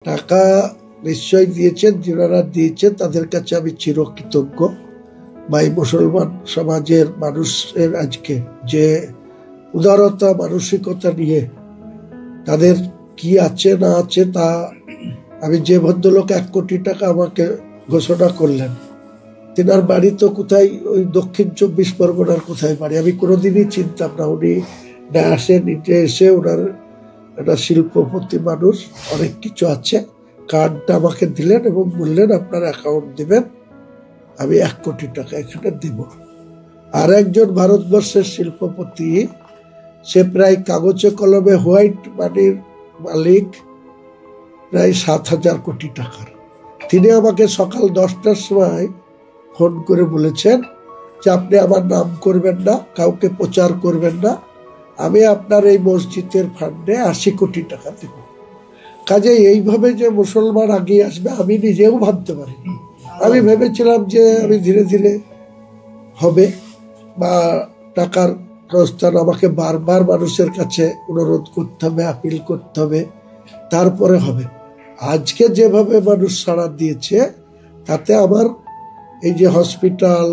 টাকা নিশ্চয় দিয়েছেন, যারা দিয়েছেন তাদের কাছে আমি চিরকৃতজ্ঞ। ভাই, মুসলমান সমাজের মানুষের আজকে যে উদারতা মানসিকতা নিয়ে তাদের কি আছে না আছে তা আমি যে ভদ্রলোক 1 কোটি টাকা আমাকে ঘোষণা করলেন, তেনার বাড়ি তো কোথায় ওই দক্ষিণ 24 পরগনার কোথায় বাড়ি আমি কোনোদিনই চিনতাম না। উনি আসেন, নিতে এসে ওনার একটা শিল্পপতি মানুষ, অনেক কিছু আছে, কার্ডটা আমাকে দিলেন এবং বললেন আপনার অ্যাকাউন্ট দিবেন, আমি 1 কোটি টাকা এখানে দিব। আর একজন ভারতবর্ষের শিল্পপতি, সে প্রায় কাগজে কলমে হোয়াইট মানির মালিক, প্রায় 7,000 কোটি টাকার। তিনি আমাকে সকাল 10টার সময় ফোন করে বলেছেন যে আপনি আমার নাম করবেন না, কাউকে প্রচার করবেন না, আমি আপনার এই মসজিদের ফান্ডে 80 কোটি টাকা দেব। কাজে এইভাবে যে মুসলমান আগিয়ে আসবে আমি নিজেও ভাবতে পারিনি। আমি ভেবেছিলাম যে আমি ধীরে ধীরে হবে, বা টাকার প্রস্থান আমাকে বারবার মানুষের কাছে অনুরোধ করতে হবে, আপিল করতে হবে, তারপরে হবে। আজকে যেভাবে মানুষ সাড়া দিয়েছে তাতে আমার এই যে হসপিটাল